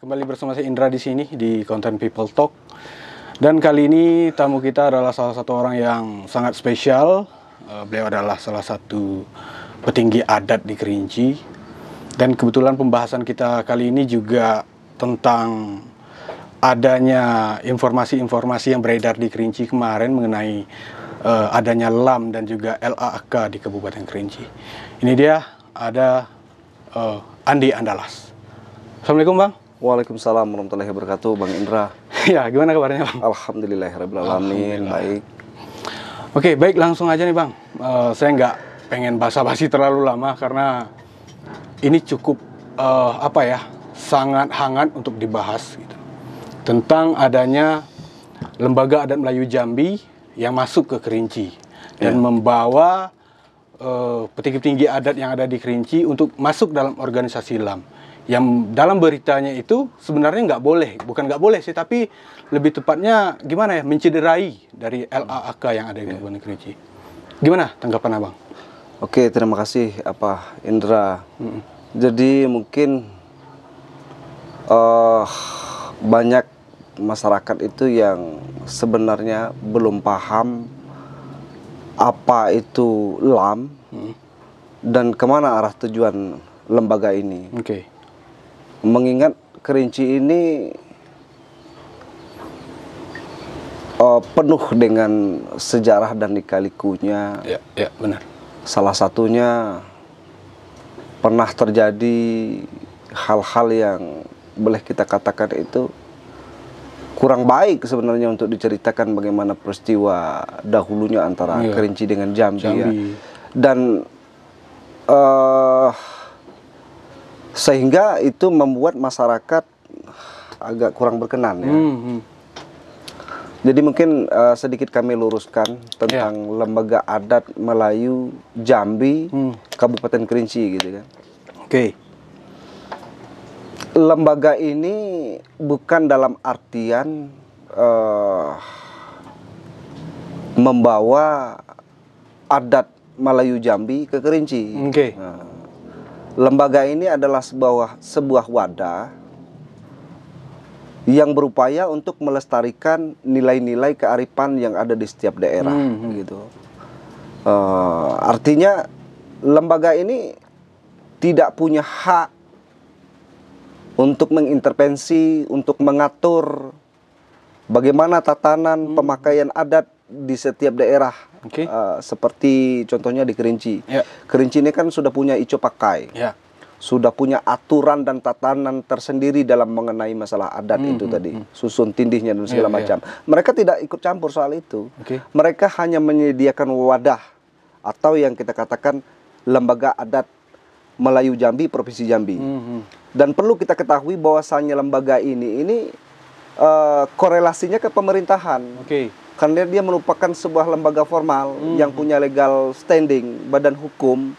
kembali bersama saya Indra di sini di konten People Talk. Dan kali ini tamu kita adalah salah satu orang yang sangat spesial. Beliau adalah salah satu petinggi adat di Kerinci. Dan kebetulan pembahasan kita kali ini juga tentang adanya informasi-informasi yang beredar di Kerinci kemarin mengenai adanya LAM dan juga LAAK di Kabupaten Kerinci. Ini dia ada Andi Andalas. Assalamualaikum Bang. Waalaikumsalam warahmatullahi wabarakatuh, Bang Indra. Ya, gimana kabarnya Bang? Alhamdulillahirabbil alamin, baik. Oke, baik, langsung aja nih Bang. Saya nggak pengen basa-basi terlalu lama karena ini cukup sangat hangat untuk dibahas gitu. Tentang adanya Lembaga Adat Melayu Jambi yang masuk ke Kerinci dan membawa petinggi-petinggi adat yang ada di Kerinci untuk masuk dalam organisasi LAM. Yang dalam beritanya itu sebenarnya nggak boleh, bukan nggak boleh sih, tapi lebih tepatnya gimana ya, mencederai dari LAAK yang ada di Kabupaten Kerinci. Gimana tanggapan Abang? Oke, terima kasih Indra. Jadi mungkin banyak masyarakat itu yang sebenarnya belum paham apa itu LAM dan kemana arah tujuan lembaga ini. Oke. Mengingat Kerinci ini penuh dengan sejarah dan lika-likunya. Ya, benar. Salah satunya pernah terjadi hal-hal yang boleh kita katakan itu kurang baik sebenarnya untuk diceritakan, bagaimana peristiwa dahulunya antara Kerinci dengan Jambi. Ya. Dan sehingga itu membuat masyarakat agak kurang berkenan ya. Jadi mungkin sedikit kami luruskan tentang Lembaga Adat Melayu Jambi Kabupaten Kerinci gitu kan. Oke. Lembaga ini bukan dalam artian membawa adat Melayu Jambi ke Kerinci. Oke. Nah, lembaga ini adalah sebuah wadah yang berupaya untuk melestarikan nilai-nilai kearifan yang ada di setiap daerah, gitu. Artinya lembaga ini tidak punya hak untuk mengintervensi, untuk mengatur bagaimana tatanan pemakaian adat di setiap daerah. Seperti contohnya di Kerinci. Kerinci ini kan sudah punya ico pakai, sudah punya aturan dan tatanan tersendiri dalam mengenai masalah adat itu tadi, susun tindihnya dan segala macam. Mereka tidak ikut campur soal itu. Mereka hanya menyediakan wadah atau yang kita katakan Lembaga Adat Melayu Jambi Provinsi Jambi. Dan perlu kita ketahui bahwasannya lembaga ini korelasinya ke pemerintahan. Karena dia merupakan sebuah lembaga formal yang punya legal standing, badan hukum,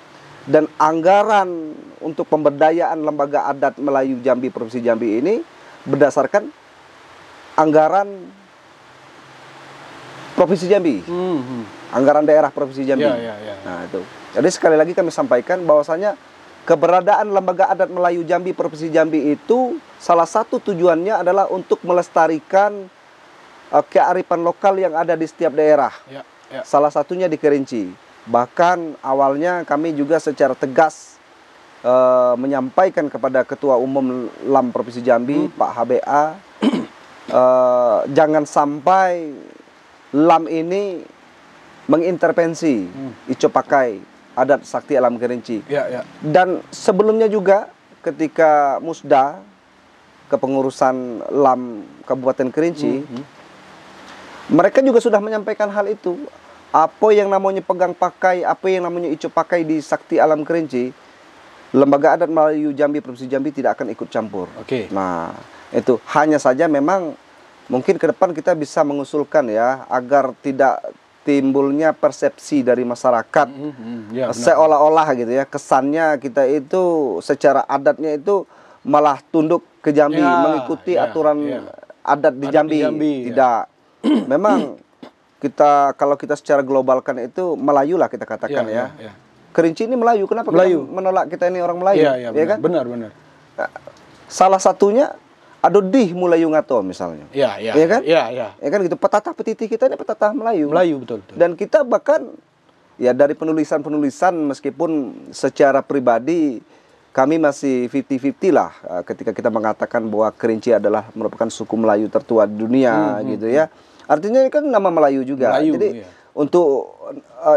dan anggaran untuk pemberdayaan Lembaga Adat Melayu Jambi Provinsi Jambi ini berdasarkan anggaran Provinsi Jambi, anggaran daerah Provinsi Jambi. Nah itu. Jadi sekali lagi kami sampaikan bahwasanya keberadaan Lembaga Adat Melayu Jambi Provinsi Jambi itu salah satu tujuannya adalah untuk melestarikan kearifan lokal yang ada di setiap daerah. Salah satunya di Kerinci. Bahkan awalnya kami juga secara tegas menyampaikan kepada Ketua Umum LAM Provinsi Jambi, Pak HBA, jangan sampai LAM ini mengintervensi ico pakai adat sakti alam Kerinci. Dan sebelumnya juga ketika Musda kepengurusan LAM Kabupaten Kerinci, mereka juga sudah menyampaikan hal itu. Apa yang namanya pegang pakai, apa yang namanya ico pakai di sakti alam Kerinci, Lembaga Adat Melayu Jambi Provinsi Jambi tidak akan ikut campur. Nah, itu hanya saja memang mungkin ke depan kita bisa mengusulkan ya, agar tidak timbulnya persepsi dari masyarakat seolah-olah gitu ya, kesannya kita itu secara adatnya itu malah tunduk ke Jambi, mengikuti aturan adat di Jambi. Tidak. Memang kita, kalau kita secara globalkan itu Melayu lah kita katakan ya. Kerinci ini Melayu, kenapa kita menolak kita ini orang Melayu? Benar. Salah satunya ado dih Melayu ngato misalnya. Iya kan? Iya. Ya kan gitu. Petatah petiti kita ini petatah Melayu. Melayu betul. Dan kita bahkan ya dari penulisan-penulisan meskipun secara pribadi kami masih 50-50 lah ketika kita mengatakan bahwa Kerinci adalah merupakan suku Melayu tertua di dunia gitu ya. Artinya ini kan nama Melayu juga. Melayu, jadi iya. untuk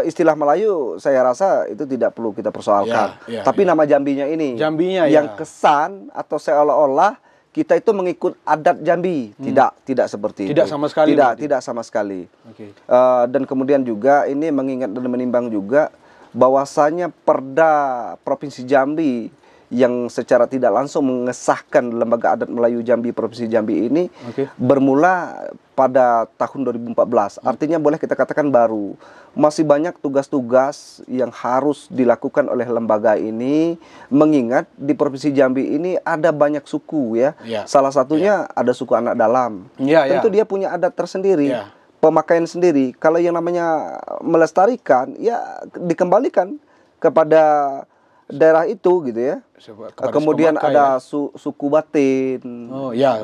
istilah Melayu saya rasa itu tidak perlu kita persoalkan. Tapi nama Jambinya ini Jambinya yang kesan atau seolah-olah kita itu mengikut adat Jambi. Tidak seperti tidak itu. Sama sekali. Tidak sama sekali. Okay. Dan kemudian juga ini mengingat dan menimbang juga bahwasanya Perda Provinsi Jambi yang secara tidak langsung mengesahkan Lembaga Adat Melayu Jambi Provinsi Jambi ini bermula pada tahun 2014. Artinya boleh kita katakan baru. Masih banyak tugas-tugas yang harus dilakukan oleh lembaga ini, mengingat di Provinsi Jambi ini ada banyak suku ya. Salah satunya ada suku anak dalam. Tentu dia punya adat tersendiri. Pemakaian sendiri. Kalau yang namanya melestarikan ya dikembalikan kepada daerah itu gitu ya. Kemudian ada suku Batin.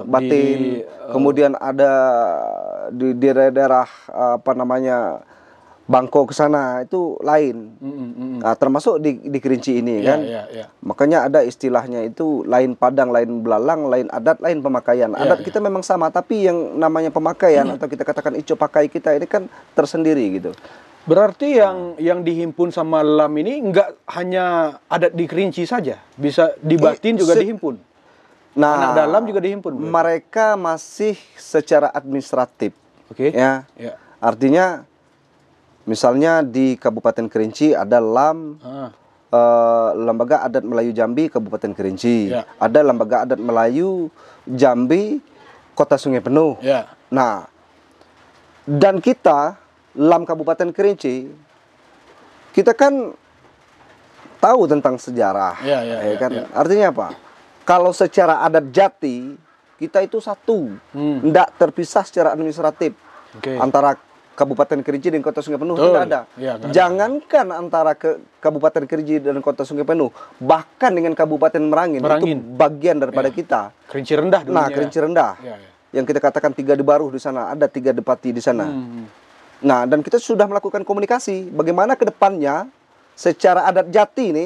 Batin. Kemudian ada di daerah apa namanya Bangko ke sana itu lain. Nah, termasuk di Kerinci ini kan. Makanya ada istilahnya itu lain Padang, lain Belalang, lain adat, lain pemakaian. Adat kita memang sama, tapi yang namanya pemakaian atau kita katakan ico pakai kita ini kan tersendiri gitu. Berarti yang dihimpun sama LAM ini nggak hanya adat di Kerinci saja, bisa di Batin juga dihimpun. Nah, anak dalam juga dihimpun. Berarti. Mereka masih secara administratif. Ya. Artinya misalnya di Kabupaten Kerinci ada LAM, Lembaga Adat Melayu Jambi Kabupaten Kerinci. Ada Lembaga Adat Melayu Jambi Kota Sungai Penuh. Nah, dan kita LAM Kabupaten Kerinci, kita kan tahu tentang sejarah, Artinya apa? Kalau secara adat jati kita itu satu, tidak terpisah secara administratif antara Kabupaten Kerinci dan Kota Sungai Penuh tidak ada. Jangankan antara Kabupaten Kerinci dan Kota Sungai Penuh, bahkan dengan Kabupaten Merangin. Itu bagian daripada kita. Kerinci rendah. Nah, Kerinci rendah. Yang kita katakan 3 Debaruh di sana, ada 3 Depati di sana. Nah, dan kita sudah melakukan komunikasi bagaimana ke depannya secara adat jati ini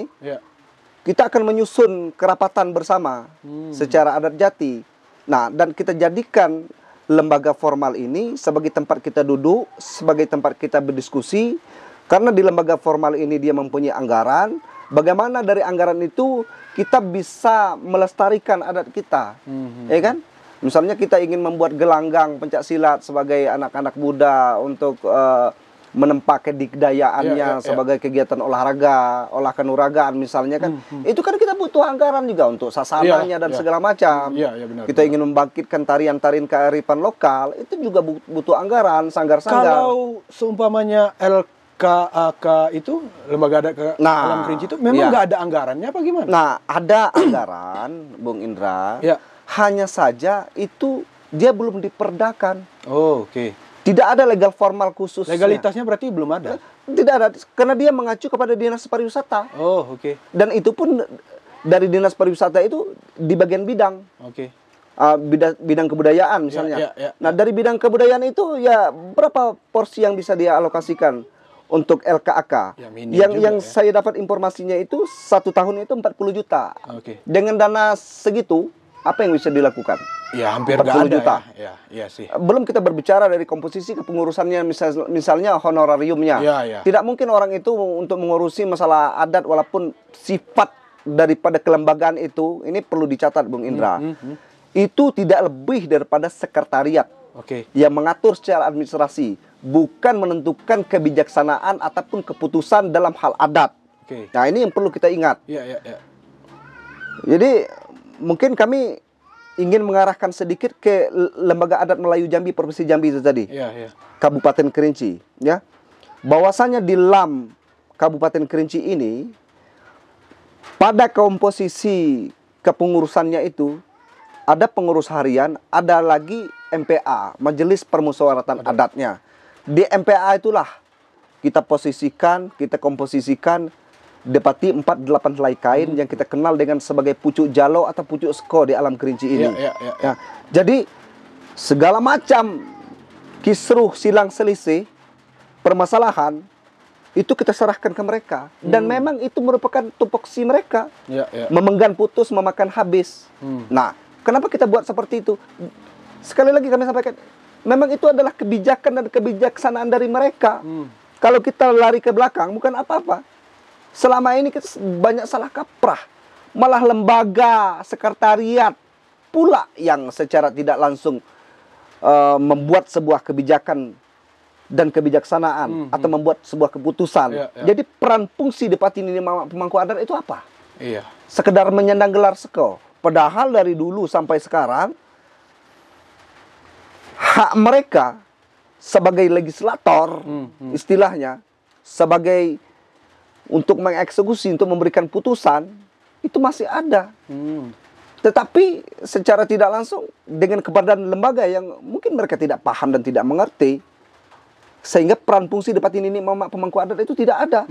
kita akan menyusun kerapatan bersama secara adat jati. Nah, dan kita jadikan lembaga formal ini sebagai tempat kita duduk, sebagai tempat kita berdiskusi, karena di lembaga formal ini dia mempunyai anggaran. Bagaimana dari anggaran itu kita bisa melestarikan adat kita, ya kan? Misalnya kita ingin membuat gelanggang pencak silat sebagai anak-anak muda untuk menempa kedikdayaannya sebagai kegiatan olahraga, olah kanuragaan misalnya kan. Itu kan kita butuh anggaran juga untuk sasananya dan segala macam. Kita ingin membangkitkan tarian-tarian kearifan lokal, itu juga butuh anggaran, sanggar-sanggar. Kalau seumpamanya LKAK itu, Lembaga Adat Alam Kerinci itu memang nggak ada anggarannya apa gimana? Nah, ada anggaran, Bung Indra. Hanya saja itu dia belum diperdakan. Tidak ada legal formal khusus. Legalitasnya berarti belum ada? Tidak ada, karena dia mengacu kepada Dinas Pariwisata. Dan itu pun dari Dinas Pariwisata itu di bagian bidang. Bidang kebudayaan misalnya. Nah, dari bidang kebudayaan itu ya berapa porsi yang bisa dia alokasikan untuk LKAK? Yang saya dapat informasinya itu 1 tahun itu 40 juta. Dengan dana segitu, apa yang bisa dilakukan? Ya hampir 40 juta. Sih. Belum kita berbicara dari komposisi kepengurusannya, misalnya honorariumnya. Tidak mungkin orang itu untuk mengurusi masalah adat walaupun sifat daripada kelembagaan itu, ini perlu dicatat Bung Indra. Itu tidak lebih daripada sekretariat yang mengatur secara administrasi, bukan menentukan kebijaksanaan ataupun keputusan dalam hal adat. Nah, ini yang perlu kita ingat. Jadi mungkin kami ingin mengarahkan sedikit ke Lembaga Adat Melayu Jambi Provinsi Jambi itu tadi. Kabupaten Kerinci, ya. Bahwasanya di LAM Kabupaten Kerinci ini pada komposisi kepengurusannya itu ada pengurus harian, ada lagi MPA, Majelis Permusyawaratan Adatnya. Di MPA itulah kita posisikan, kita komposisikan Depati 48 helai kain yang kita kenal dengan sebagai pucuk jalo atau pucuk sko di alam Kerinci ini. Ya, jadi segala macam kisruh, silang selisih, permasalahan itu kita serahkan ke mereka. Dan memang itu merupakan tupoksi mereka. Memenggan putus, memakan habis. Nah, kenapa kita buat seperti itu? Sekali lagi kami sampaikan, memang itu adalah kebijakan dan kebijaksanaan dari mereka. Kalau kita lari ke belakang, bukan apa-apa. Selama ini kita banyak salah kaprah. Malah lembaga, sekretariat pula yang secara tidak langsung membuat sebuah kebijakan dan kebijaksanaan atau membuat sebuah keputusan. Jadi peran fungsi Depati Nini Mama pemangku adat itu apa? Sekedar menyandang gelar seko. Padahal dari dulu sampai sekarang hak mereka sebagai legislator, istilahnya, sebagai untuk mengeksekusi, untuk memberikan putusan, itu masih ada. Tetapi secara tidak langsung dengan keberadaan lembaga yang mungkin mereka tidak paham dan tidak mengerti, sehingga peran fungsi Depati Nini Mama pemangku adat itu tidak ada.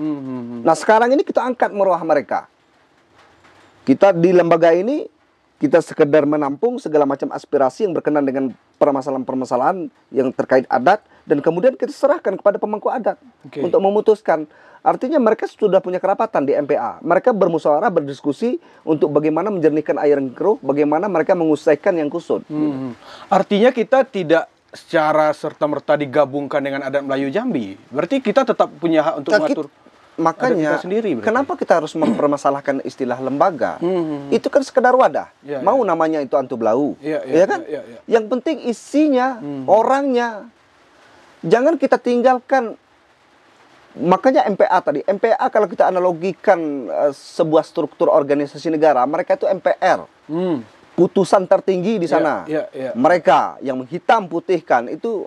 Nah, sekarang ini kita angkat marwah mereka. Kita di lembaga ini, kita sekedar menampung segala macam aspirasi yang berkenaan dengan permasalahan-permasalahan yang terkait adat, dan kemudian kita serahkan kepada pemangku adat untuk memutuskan. Artinya mereka sudah punya kerapatan di MPA. Mereka bermusyawarah, berdiskusi untuk bagaimana menjernihkan air yang keruh, bagaimana mereka mengusaikan yang kusut. Artinya kita tidak secara serta-merta digabungkan dengan adat Melayu Jambi. Berarti kita tetap punya hak untuk mengatur. Makanya, kenapa kita harus mempermasalahkan istilah lembaga? Itu kan sekedar wadah. Mau namanya itu Antu Blau, ya kan? Yang penting isinya, orangnya. Jangan kita tinggalkan. Makanya MPA tadi. MPA kalau kita analogikan sebuah struktur organisasi negara, mereka itu MPR. Putusan tertinggi di sana. Mereka yang menghitam putihkan itu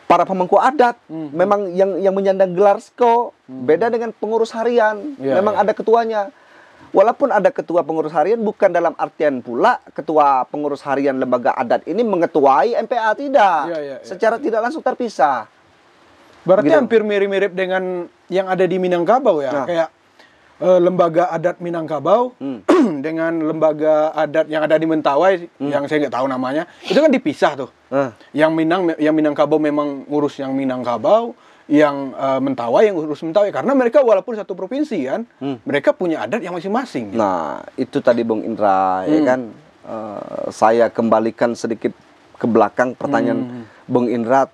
para pemangku adat. Memang yang menyandang gelar sko. Beda dengan pengurus harian. Memang ada ketuanya. Walaupun ada ketua pengurus harian, bukan dalam artian pula ketua pengurus harian lembaga adat ini mengetuai MPA, tidak. Secara tidak langsung terpisah. Berarti hampir mirip-mirip dengan yang ada di Minangkabau ya. Kayak lembaga adat Minangkabau dengan lembaga adat yang ada di Mentawai, yang saya nggak tahu namanya, itu kan dipisah tuh. Yang Minangkabau memang ngurus yang Minangkabau, yang Mentawai yang ngurus Mentawai, karena mereka walaupun satu provinsi kan, mereka punya adat yang masing-masing. Gitu. Nah, itu tadi Bung Indra, ya kan. Saya kembalikan sedikit ke belakang pertanyaan Bung Indra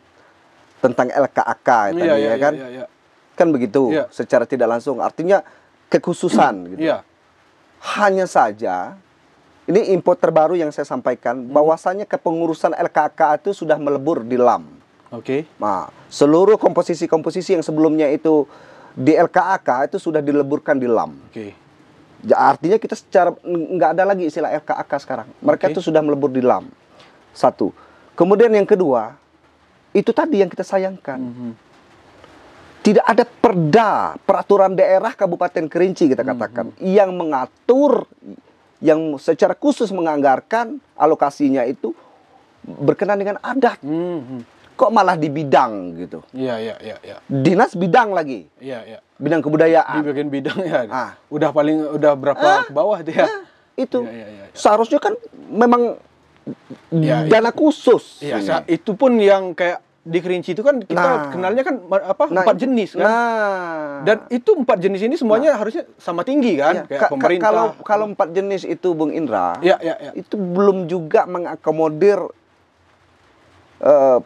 tentang LKAK tadi, ya kan. Kan begitu, secara tidak langsung. Artinya kekhususan gitu. Hanya saja ini info terbaru yang saya sampaikan, bahwasanya kepengurusan LKK itu sudah melebur di LAM. Nah, seluruh komposisi-komposisi yang sebelumnya itu di LKAK itu sudah dileburkan di LAM. Artinya kita secara nggak ada lagi istilah LKAK sekarang. Mereka itu sudah melebur di LAM. Satu. Kemudian yang kedua, itu tadi yang kita sayangkan. Tidak ada perda, peraturan daerah Kabupaten Kerinci kita katakan, yang mengatur, yang secara khusus menganggarkan alokasinya itu berkenaan dengan adat. Kok malah di bidang gitu? Dinas bidang lagi. Bidang kebudayaan. Di bagian bidang ya. Udah berapa ke bawah itu ya? Itu. Seharusnya kan memang dana khusus. Itu pun yang kayak di Kerinci itu kan kita kenalnya kan empat jenis kan. Dan itu 4 jenis ini semuanya harusnya sama tinggi kan, kayak pemerintah. Kalau 4 jenis itu Bung Indra, itu belum juga mengakomodir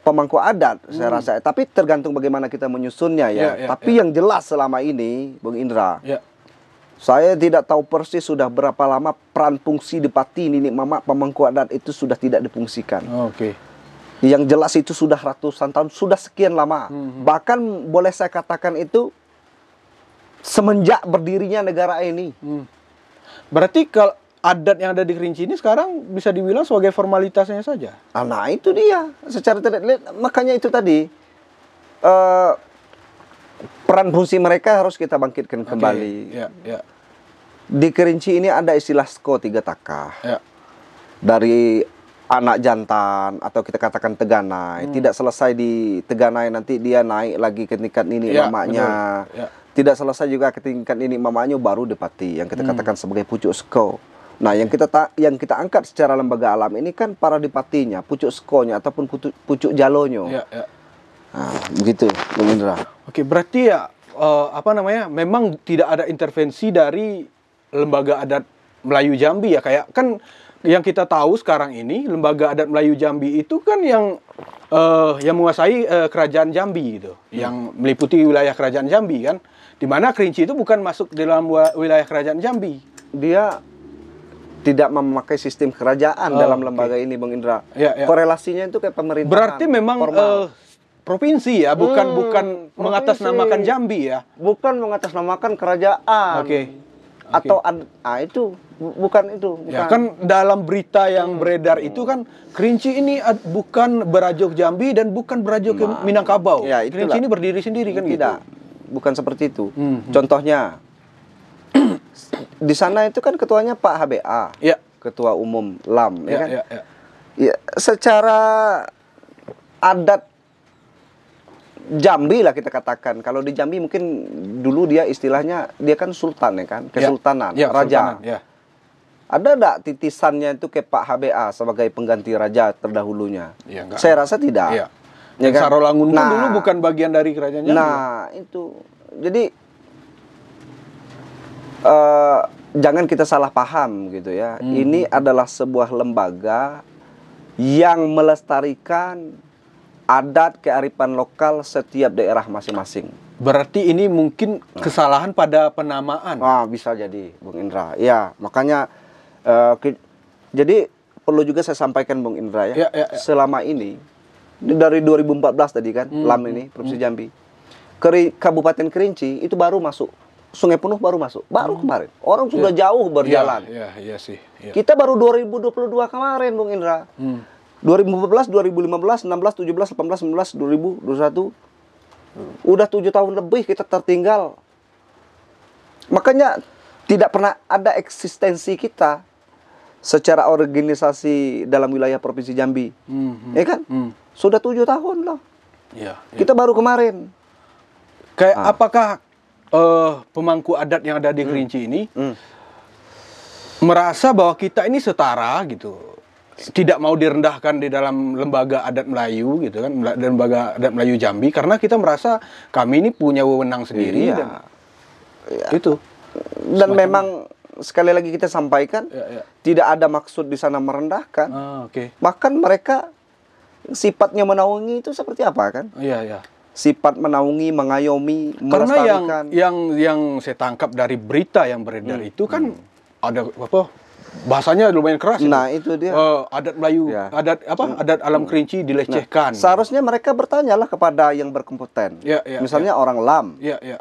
pemangku adat, saya rasa. Tapi tergantung bagaimana kita menyusunnya ya. Tapi yang jelas selama ini Bung Indra, saya tidak tahu persis sudah berapa lama peran fungsi Depati Nini Mama pemangku adat itu sudah tidak difungsikan. Yang jelas itu sudah ratusan tahun, sudah sekian lama. Bahkan boleh saya katakan itu semenjak berdirinya negara ini. Berarti kalau adat yang ada di Kerinci ini sekarang bisa dibilang sebagai formalitasnya saja. Nah itu dia, secara tidak lihat, makanya itu tadi peran fungsi mereka harus kita bangkitkan kembali. Di Kerinci ini ada istilah sko 3 takah. Dari anak jantan atau kita katakan teganai, tidak selesai di teganai nanti dia naik lagi ke tingkat nini mamanya. Tidak selesai juga ke tingkat ini mamanya baru di Pati yang kita katakan sebagai pucuk seko. Nah, yang kita angkat secara lembaga alam ini kan para dipatinya, pucuk sekonya ataupun pucuk jalonyo. Ya, ya. Nah, begitu, Bung Indra. Oke, berarti ya apa namanya? Memang tidak ada intervensi dari lembaga adat Melayu Jambi ya, kayak kan yang kita tahu sekarang ini lembaga adat Melayu Jambi itu kan yang menguasai kerajaan Jambi gitu, yang meliputi wilayah kerajaan Jambi kan, di mana Kerinci itu bukan masuk di dalam wilayah kerajaan Jambi. Dia tidak memakai sistem kerajaan dalam lembaga ini, Bung Indra. Ya, ya. Korelasinya itu kayak pemerintahan. Berarti memang provinsi ya, bukan mengatasnamakan provinsi. Jambi ya. Bukan mengatasnamakan kerajaan. Oke. Atau itu bukan itu. Bukan. Ya kan dalam berita yang beredar itu kan Kerinci ini bukan berajok Jambi dan bukan berajok ke Minangkabau. Ya, itulah. Kerinci ini berdiri sendiri kan Tidak, gitu. bukan seperti itu. Contohnya di sana itu kan ketuanya Pak HBA, Ya. Ketua Umum LAM, ya kan? Ya. Ya, secara adat Jambi lah kita katakan. Kalau di Jambi mungkin dulu dia istilahnya dia kan sultan ya kan, kesultanan, ya, raja. sultanan, ya. Ada enggak titisannya itu ke Pak HBA sebagai pengganti raja terdahulunya? Ya, enggak. Saya rasa tidak. Iya. Ya kan? Sarolangun pun dulu bukan bagian dari kerajaan Jambi. Nah, itu. Jadi jangan kita salah paham gitu ya. Ini adalah sebuah lembaga yang melestarikan adat kearifan lokal setiap daerah masing-masing. Berarti ini mungkin kesalahan pada penamaan. Bisa jadi, Bung Indra. Ya, makanya jadi perlu juga saya sampaikan, Bung Indra ya. Selama ini dari 2014 tadi kan, LAM ini Provinsi Jambi. Kabupaten Kerinci itu baru masuk. Sungai Penuh baru masuk. Baru kemarin. Orang sudah jauh berjalan. Iya sih. Ya. Kita baru 2022 kemarin, Bung Indra. 2014, 2015, 16, 17, 18, 19, 2021. Udah 7 tahun lebih kita tertinggal. Makanya tidak pernah ada eksistensi kita secara organisasi dalam wilayah Provinsi Jambi. Ya kan? Sudah 7 tahun loh. Ya. Kita baru kemarin. Kayak apakah pemangku adat yang ada di Kerinci ini merasa bahwa kita ini setara gitu, tidak mau direndahkan di dalam lembaga adat Melayu gitu kan, lembaga adat Melayu Jambi, karena kita merasa kami ini punya wewenang sendiri dan itu. Dan memang sekali lagi kita sampaikan tidak ada maksud di sana merendahkan. Bahkan mereka sifatnya menaungi itu seperti apa kan? Iya. Sifat menaungi, mengayomi, melestarikan. Karena yang saya tangkap dari berita yang beredar itu kan ada apa? Bahasanya lumayan keras. Nah, itu dia. Adat Melayu, adat alam Kerinci dilecehkan. Seharusnya mereka bertanyalah kepada yang berkompeten. Misalnya orang LAM.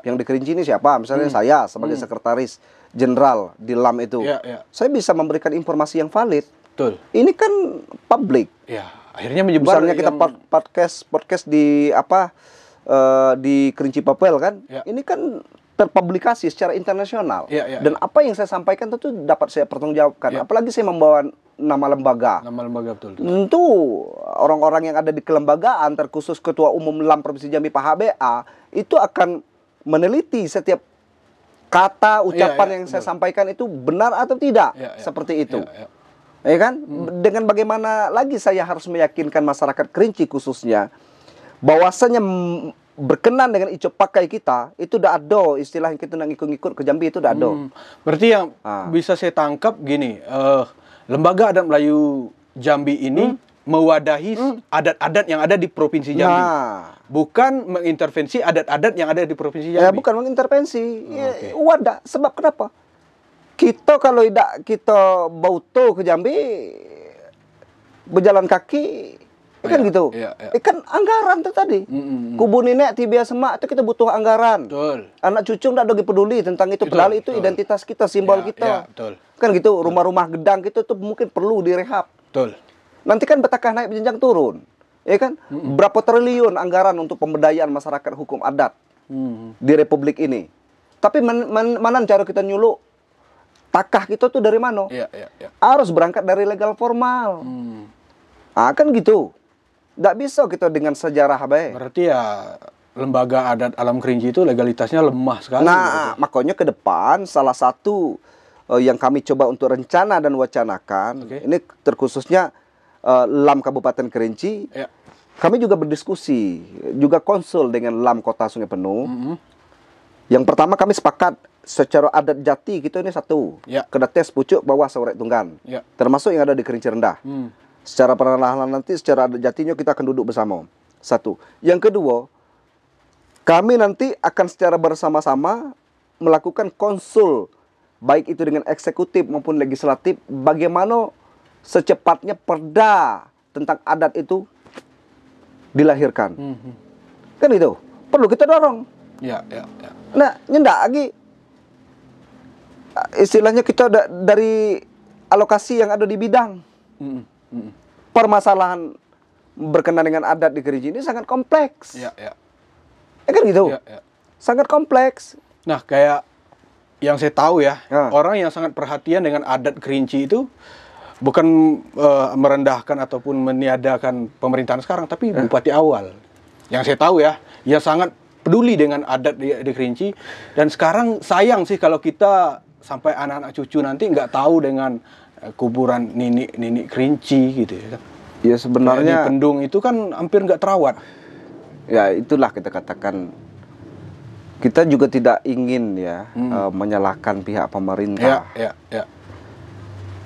Yang di Kerinci ini siapa? Misalnya saya sebagai sekretaris jenderal di LAM itu. Saya bisa memberikan informasi yang valid. Betul. Ini kan publik. Ya, akhirnya menyebar. Misalnya kita podcast di di Kerinci Papel kan. Ini kan terpublikasi secara internasional. Dan apa yang saya sampaikan tentu dapat saya pertanggungjawabkan. Apalagi saya membawa nama lembaga. Nama lembaga, betul. Tentu orang-orang yang ada di kelembagaan, terkhusus Ketua Umum LAM Provinsi Jambi Pak HBA, itu akan meneliti setiap kata, ucapan yang saya sampaikan itu benar atau tidak. Seperti itu. Ya kan? Dengan bagaimana lagi saya harus meyakinkan masyarakat Kerinci khususnya, bahwasanya berkenan dengan icop pakai kita, itu udah ada istilah yang kita ngikut-ngikut ke Jambi itu udah ada. Berarti yang bisa saya tangkap gini, lembaga adat Melayu Jambi ini mewadahi adat-adat yang ada di Provinsi Jambi. Bukan mengintervensi adat-adat yang ada di Provinsi Jambi. Bukan mengintervensi. Wadah. Sebab kenapa? Kita kalau tidak kita bauto ke Jambi, berjalan kaki, kan gitu. Kan anggaran tuh tadi. Kubu nenek tibia semak itu kita butuh anggaran. Betul. Anak cucu tidak ada peduli tentang itu. Padahal itu identitas kita, simbol kita. Kan gitu. Rumah-rumah gedang gitu tuh mungkin perlu direhab. Betul. Nanti kan betapa naik jenjang turun. Ya kan? Berapa triliun anggaran untuk pemberdayaan masyarakat hukum adat di Republik ini. Tapi mana cara kita nyuluk takah kita tuh dari mana? Harus berangkat dari legal formal. Kan gitu. Nggak bisa kita dengan sejarah baik. Berarti ya lembaga adat alam Kerinci itu legalitasnya lemah sekali. Nah, makanya ke depan salah satu yang kami coba untuk rencana dan wacanakan, ini terkhususnya LAM Kabupaten Kerinci, kami juga berdiskusi, juga konsul dengan LAM Kota Sungai Penuh. Yang pertama kami sepakat secara adat jati kita ini satu. Kedates pucuk bawah Saurek Tunggan. Termasuk yang ada di Kerinci Rendah. Secara perlahan nanti secara adat jatinya kita akan duduk bersama. Satu. Yang kedua, kami nanti akan secara bersama-sama melakukan konsul, baik itu dengan eksekutif maupun legislatif, bagaimana secepatnya perda tentang adat itu dilahirkan. Kan itu perlu kita dorong. Nah, nyendak lagi istilahnya kita dari alokasi yang ada di bidang. Permasalahan berkenaan dengan adat di Kerinci ini sangat kompleks. Kan gitu. Sangat kompleks. Nah, kayak yang saya tahu ya, orang yang sangat perhatian dengan adat Kerinci itu bukan merendahkan ataupun meniadakan pemerintahan sekarang, tapi bupati awal. Yang saya tahu ya, ia sangat peduli dengan adat di Kerinci. Dan sekarang sayang sih kalau kita sampai anak-anak cucu nanti nggak tahu dengan kuburan Nini Kerinci gitu ya kan. Ya sebenarnya di Pendung itu kan hampir nggak terawat. Ya itulah kita katakan, kita juga tidak ingin ya menyalahkan pihak pemerintah.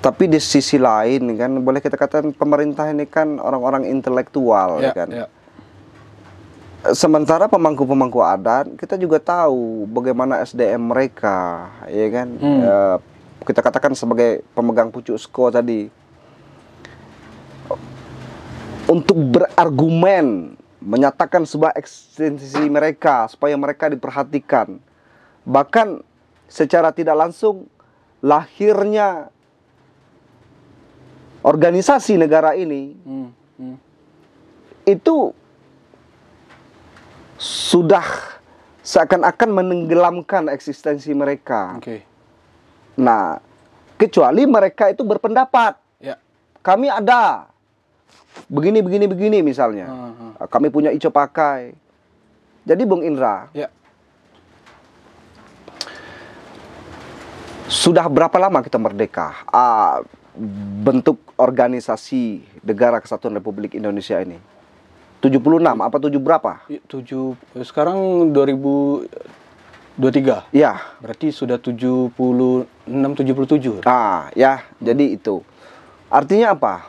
Tapi di sisi lain kan boleh kita katakan pemerintah ini kan orang-orang intelektual kan. Sementara pemangku-pemangku adat kita juga tahu bagaimana SDM mereka, ya kan. Kita katakan sebagai pemegang pucuk sko tadi, untuk berargumen menyatakan sebuah eksistensi mereka supaya mereka diperhatikan. Bahkan secara tidak langsung lahirnya organisasi negara ini itu sudah seakan-akan menenggelamkan eksistensi mereka. Nah, kecuali mereka itu berpendapat, kami ada begini misalnya. Kami punya ico pakai. Jadi Bung Indra, sudah berapa lama kita merdeka? Bentuk organisasi Negara Kesatuan Republik Indonesia ini 76 apa 7 berapa? 7 sekarang 2023. Ya, berarti sudah 76 77. Ya, jadi itu. Artinya apa?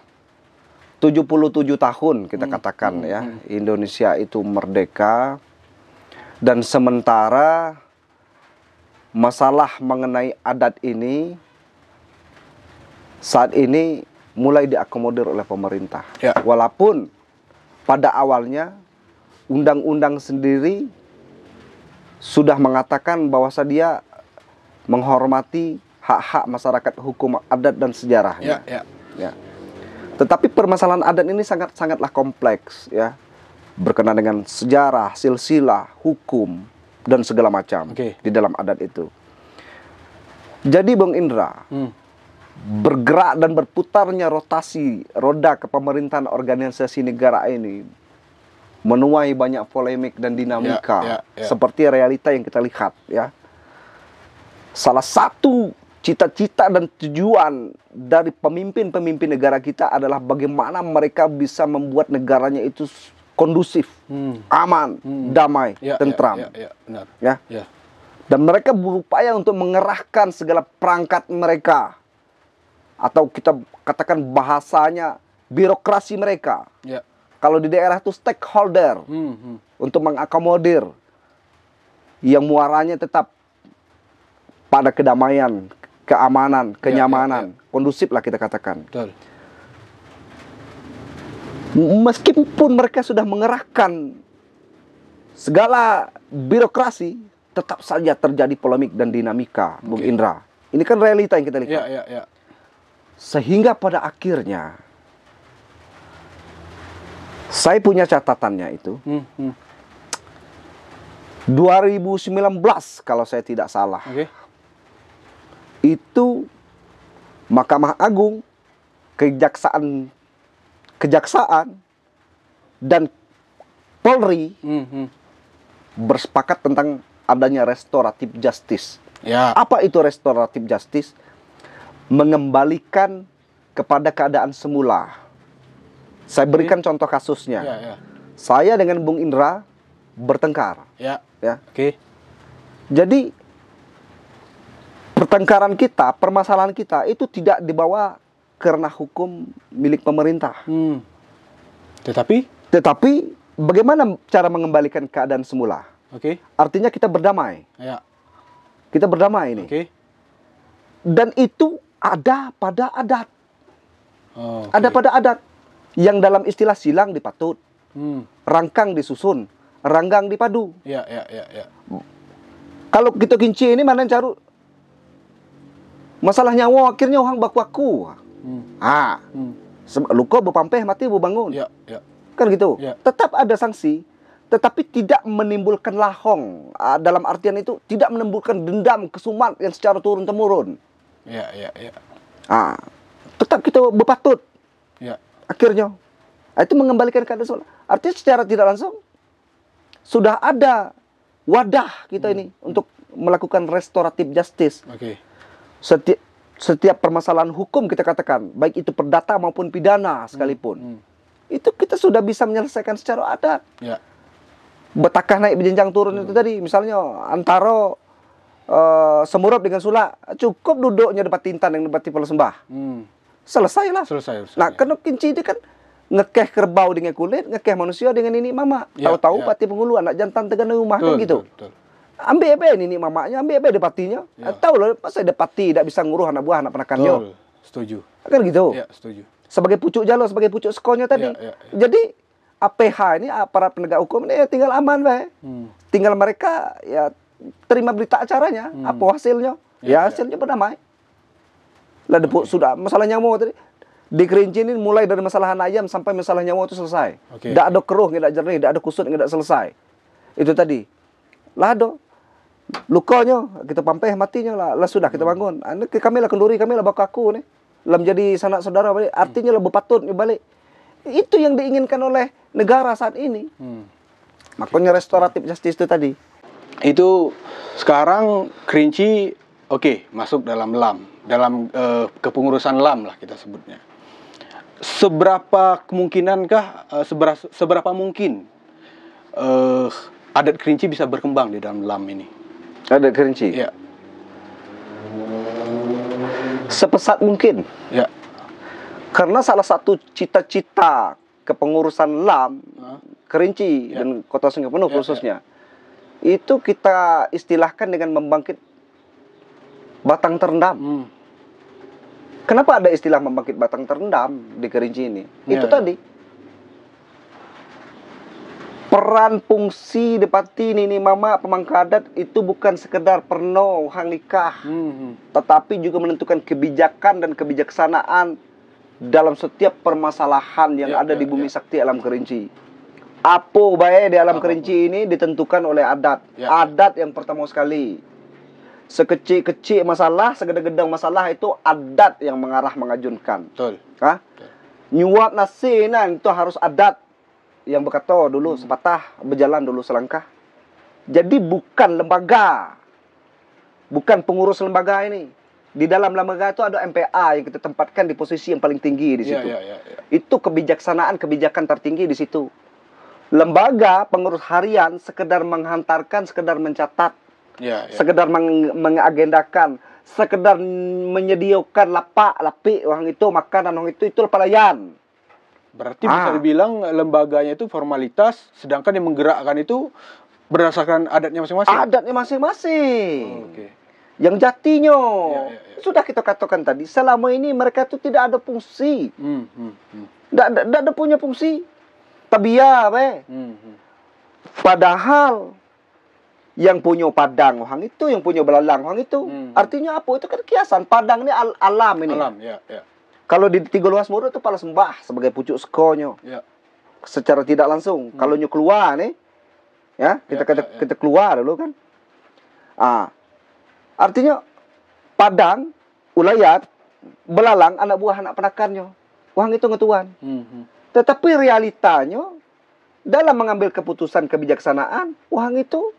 77 tahun kita katakan ya, Indonesia itu merdeka, dan sementara masalah mengenai adat ini saat ini mulai diakomodir oleh pemerintah. Walaupun pada awalnya undang-undang sendiri sudah mengatakan bahwa dia menghormati hak-hak masyarakat hukum adat dan sejarahnya. Tetapi permasalahan adat ini sangatlah kompleks ya, berkenaan dengan sejarah, silsilah, hukum dan segala macam di dalam adat itu. Jadi Bung Indra, bergerak dan berputarnya rotasi roda kepemerintahan organisasi negara ini menuai banyak polemik dan dinamika seperti realita yang kita lihat ya. Salah satu cita-cita dan tujuan dari pemimpin-pemimpin negara kita adalah bagaimana mereka bisa membuat negaranya itu kondusif, aman, damai, tentram. Dan mereka berupaya untuk mengerahkan segala perangkat mereka, atau kita katakan bahasanya birokrasi mereka. Kalau di daerah itu stakeholder, untuk mengakomodir yang muaranya tetap pada kedamaian, keamanan, kenyamanan, kondusif lah kita katakan. Meskipun mereka sudah mengerahkan segala birokrasi, tetap saja terjadi polemik dan dinamika, Bung Indra. Ini kan realita yang kita lihat. Sehingga pada akhirnya saya punya catatannya itu 2019 kalau saya tidak salah. Itu Mahkamah Agung, Kejaksaan dan Polri bersepakat tentang adanya restoratif justice. Ya. Apa itu restoratif justice? Mengembalikan kepada keadaan semula. Saya berikan contoh kasusnya. Ya, ya. Saya dengan Bung Indra bertengkar. Ya. Ya. Oke. Jadi pertengkaran kita, permasalahan kita itu tidak dibawa karena hukum milik pemerintah. Tetapi bagaimana cara mengembalikan keadaan semula? Oke. Artinya kita berdamai. Ya. Kita berdamai ini. Oke. Dan itu ada pada adat. Oh, Ada pada adat. Yang dalam istilah silang dipatut, rangkang disusun, ranggang dipadu. Ya, ya, ya, ya. Kalau kita kinci ini mana yang caru? Masalah nyawa akhirnya orang baku-baku. Luka berpampeh mati berbangun. Ya, ya. Kan gitu. Ya. Tetap ada sanksi, tetapi tidak menimbulkan lahong. Dalam artian itu tidak menimbulkan dendam, kesumat yang secara turun-temurun. Ya, ya, ya. Tetap kita berpatut. Ya. Akhirnya itu mengembalikan keadaan semula. Artinya secara tidak langsung sudah ada wadah kita ini untuk melakukan restoratif justice. Oke. Setiap permasalahan hukum kita katakan, baik itu perdata maupun pidana sekalipun, itu kita sudah bisa menyelesaikan secara adat. Ya. Betakah naik berjenjang turun itu tadi, misalnya antara Semurup dengan Sula, cukup duduknya depan Tintan yang depan Tipel Sembah. Selesailah. Selesai. Nah, kena kinci itu kan ngekeh kerbau dengan kulit, ngekeh manusia dengan ini mama. Ya, Tahu-tahu ya. pati penghulu anak jantan tegan rumah kan gitu. Betul. Ambil ini mamanya, ambil de patinya. Ya. Tahu loh, masa de pati tidak bisa nguruh anak buah anak penakannya. Setuju. Kan gitu. Ya, setuju. Sebagai pucuk jalo, sebagai pucuk sekonya tadi. Ya. Jadi APH ini para penegak hukum ini tinggal aman bae. Tinggal mereka ya terima berita acaranya, apa hasilnya? Ya, hasilnya berdamai. Lah sudah masalah nyawa tadi di Kerinci ini mulai dari masalah ayam sampai masalah nyawa itu selesai. Tidak ada keruh, tidak jernih, tidak ada kusut, tidak selesai. Itu tadi. Lah ada lukanya kita pampeh matinya lah sudah kita bangun. Kami lah kenduri, kami lah bakaku nih. Lah menjadi sanak saudara balik. Artinya lah berpatut balik. Itu yang diinginkan oleh negara saat ini. Makanya restoratif justice itu tadi. Itu sekarang Kerinci masuk dalam LAM, dalam kepengurusan LAM lah kita sebutnya. Seberapa kemungkinankah, seberapa mungkin adat Kerinci bisa berkembang di dalam LAM ini? Adat Kerinci? Ya. Sepesat mungkin. Ya. Karena salah satu cita-cita kepengurusan LAM Kerinci dan Kota Sungai Penuh khususnya itu kita istilahkan dengan membangkit batang terendam. Kenapa ada istilah membangkit batang terendam di Kerinci ini? Itu tadi. Peran fungsi depati nini mama pemangka adat itu bukan sekedar perno hang nikah, tetapi juga menentukan kebijakan dan kebijaksanaan dalam setiap permasalahan yang ada di bumi sakti alam Kerinci. Apa baik di alam Kerinci ini ditentukan oleh adat. Adat yang pertama sekali. Sekecil-kecil masalah, segede-gedang masalah itu adat yang mengarah mengajunkan. Betul. Nyuap nasi itu harus adat yang berkata dulu sepatah, berjalan dulu selangkah. Jadi bukan lembaga, bukan pengurus lembaga ini. Di dalam lembaga itu ada MPA yang kita tempatkan di posisi yang paling tinggi di situ. Itu kebijaksanaan, kebijakan tertinggi di situ. Lembaga pengurus harian sekedar menghantarkan, sekedar mencatat, sekedar mengagendakan, sekedar menyediakan lapak-lapik orang itu, makanan orang itu pelayan. Berarti bisa dibilang lembaganya itu formalitas, sedangkan yang menggerakkan itu berdasarkan adatnya masing-masing. Adatnya masing-masing. Yang jatinya sudah kita katakan tadi, selama ini mereka itu tidak ada fungsi, tidak ada punya fungsi. Tabiah, Padahal yang punya padang orang itu, yang punya belalang orang itu, artinya apa? Itu kan kiasan. Padang ini alam ini. Alam, Kalau di Tiga Luas Muru itu pala sembah sebagai pucuk sekonyo. Secara tidak langsung. Kalau nyu keluar nih, kita keluar dulu kan. Artinya padang, ulayat, belalang, anak buah anak penakannya. Orang itu ngetuan. Tetapi realitanya dalam mengambil keputusan kebijaksanaan, uhang itu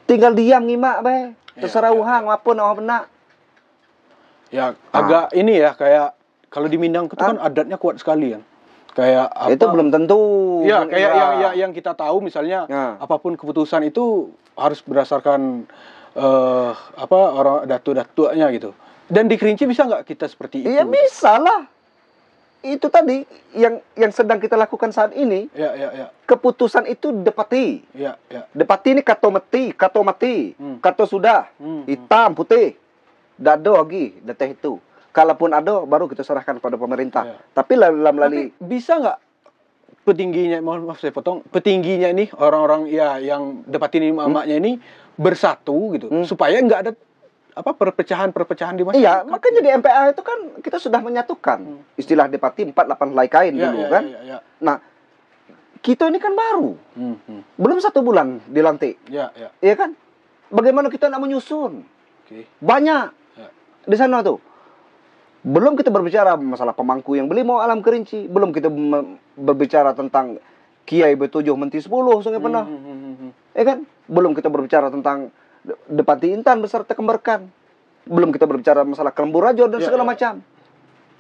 tinggal diam ngimak be. Terserah uhang apapun awak benak. Ya, agak ini ya, kayak kalau di Minang itu kan adatnya kuat sekali kan. Kayak apa? Itu belum tentu. Ya, kayak yang kita tahu misalnya apapun keputusan itu harus berdasarkan orang datuk-datuknya gitu. Dan di Kerinci bisa nggak kita seperti itu? Iya bisa lah. Itu tadi yang sedang kita lakukan saat ini. Ya. Keputusan itu depati. Ya. Depati ini kato mati, kato sudah, hitam putih, dado lagi, deteh itu. Kalaupun ada, baru kita serahkan pada pemerintah. Ya. Tapi Tapi bisa nggak petingginya, maaf saya potong, petingginya ini orang-orang ya yang depatin ini emaknya ini bersatu gitu, supaya nggak ada perpecahan di masyarakat. Iya, makanya di MPA itu kan kita sudah menyatukan istilah depati 48 helai kain dulu kan. Ya. Nah, kita ini kan baru, belum 1 bulan dilantik. Ya. Iya kan? Bagaimana kita nak menyusun? Banyak di sana tuh. Belum kita berbicara masalah pemangku yang beli mau alam Kerinci, belum kita berbicara tentang Kiai Betujuh Menti 10 Sungai Penah. Ya kan? Belum kita berbicara tentang Depati Intan beserta Kemberkan. Belum kita berbicara masalah Kelembu Rajo dan segala macam.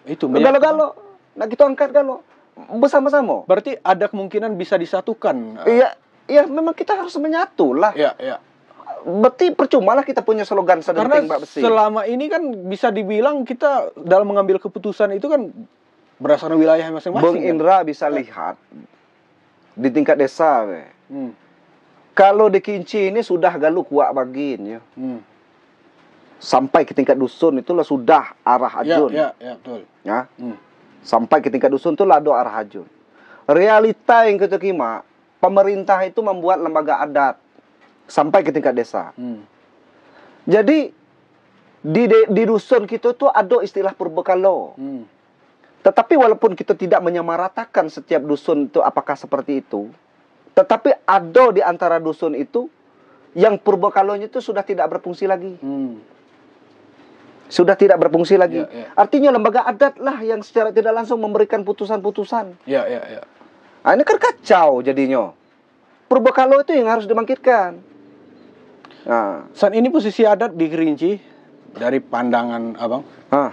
Itu galo-galo. Nah, kita angkat galo bersama-sama. Berarti ada kemungkinan bisa disatukan. Iya, memang kita harus menyatu lah. Iya. Berarti percuma lah kita punya slogan sedenting Mbak Besi. Selama ini kan bisa dibilang kita dalam mengambil keputusan itu kan berdasarkan wilayah masing-masing. Bung Indra bisa lihat di tingkat desa. Kalau di Kinci ini sudah galu kuat bagin ya. Sampai ke tingkat dusun itulah sudah arah ajun. Ya, betul. Ya. Sampai ke tingkat dusun itulah ada arah ajun. Realita yang kita kima, pemerintah itu membuat lembaga adat sampai ke tingkat desa. Jadi di dusun kita tuh ada istilah purbakalo. Tetapi walaupun kita tidak menyamaratakan setiap dusun itu apakah seperti itu, tetapi ada di antara dusun itu yang purbakalonya itu sudah tidak berfungsi lagi. Sudah tidak berfungsi lagi. Artinya lembaga adat lah yang secara tidak langsung memberikan putusan-putusan. Ya. Nah, ini kan kacau jadinya. Purbakalo itu yang harus dibangkitkan. Nah, saat ini posisi adat di Kerinci dari pandangan Abang,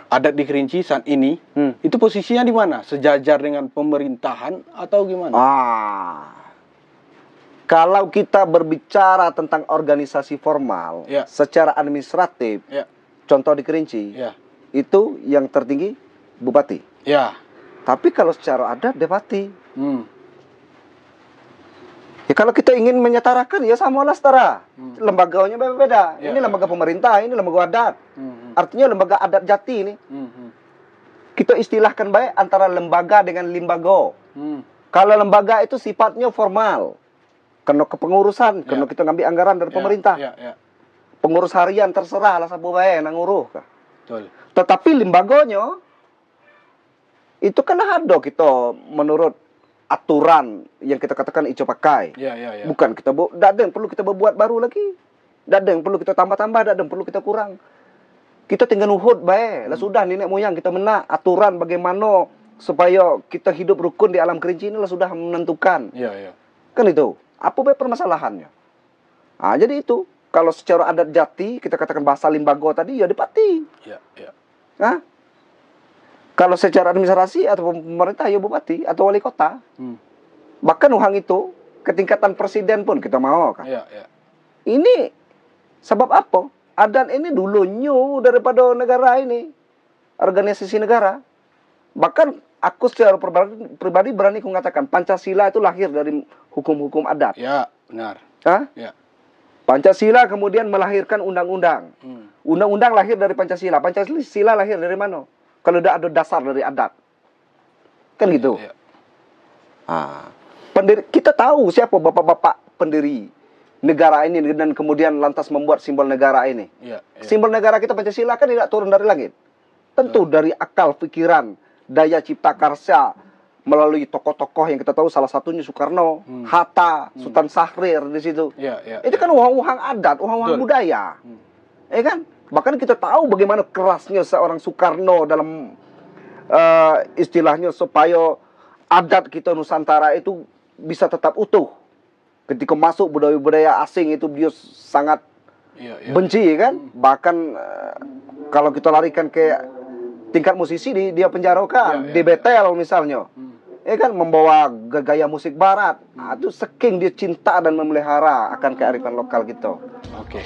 adat di Kerinci saat ini itu posisinya di mana? Sejajar dengan pemerintahan atau gimana? Kalau kita berbicara tentang organisasi formal, secara administratif, contoh di Kerinci, itu yang tertinggi bupati. Tapi kalau secara adat depati. Ya kalau kita ingin menyetarakan ya samalah setara. Lembaganya beda-beda. Ini lembaga pemerintah, ini lembaga adat. Artinya lembaga adat jati ini. Kita istilahkan baik antara lembaga dengan limbago. Kalau lembaga itu sifatnya formal. Kena kepengurusan, kena kita ngambil anggaran dari pemerintah. Pengurus harian terserah lah sabu bae nang nguruh. Tetapi limbagonya itu kan ada kita menurut aturan yang kita katakan ijo pakai. Bukan kita tidak ada yang perlu kita berbuat baru lagi. Tidak ada yang perlu kita tambah-tambah, tidak ada yang perlu kita kurang. Kita tinggal nuhut bae. Lah sudah nenek moyang kita menak aturan bagaimana supaya kita hidup rukun di alam Kerinci ini lah sudah menentukan. Kan itu. Apa bae permasalahannya? Nah, jadi itu. Kalau secara adat jati kita katakan bahasa limbago tadi ya depati. Kalau secara administrasi atau pemerintah ya bupati atau wali kota. Bahkan uhang itu ketingkatan presiden pun kita mau kan. Ini sebab apa? Adat ini dulu new daripada negara ini. Organisasi negara. Bahkan aku secara pribadi berani mengatakan Pancasila itu lahir dari hukum-hukum adat. Ya, benar. Pancasila kemudian melahirkan undang-undang. Undang-undang lahir dari Pancasila. Pancasila lahir dari mana? Kalau tidak ada dasar dari adat. Kan gitu. Kita tahu siapa bapak-bapak pendiri negara ini dan kemudian lantas membuat simbol negara ini. Simbol negara kita Pancasila kan tidak turun dari langit. Tentu dari akal pikiran, daya cipta karsa melalui tokoh-tokoh yang kita tahu salah satunya Soekarno, Hatta, Sultan Syahrir di situ. Itu kan uhang-uhang adat, uhang-uhang budaya. Ya kan? Bahkan kita tahu bagaimana kerasnya seorang Soekarno dalam istilahnya supaya adat kita Nusantara itu bisa tetap utuh. Ketika masuk budaya-budaya asing itu dia sangat benci kan. Bahkan kalau kita larikan ke tingkat musisi, dia penjarakan di Betel misalnya. Kan membawa gaya musik barat. Itu saking dia cinta dan memelihara akan kearifan lokal gitu. Oke.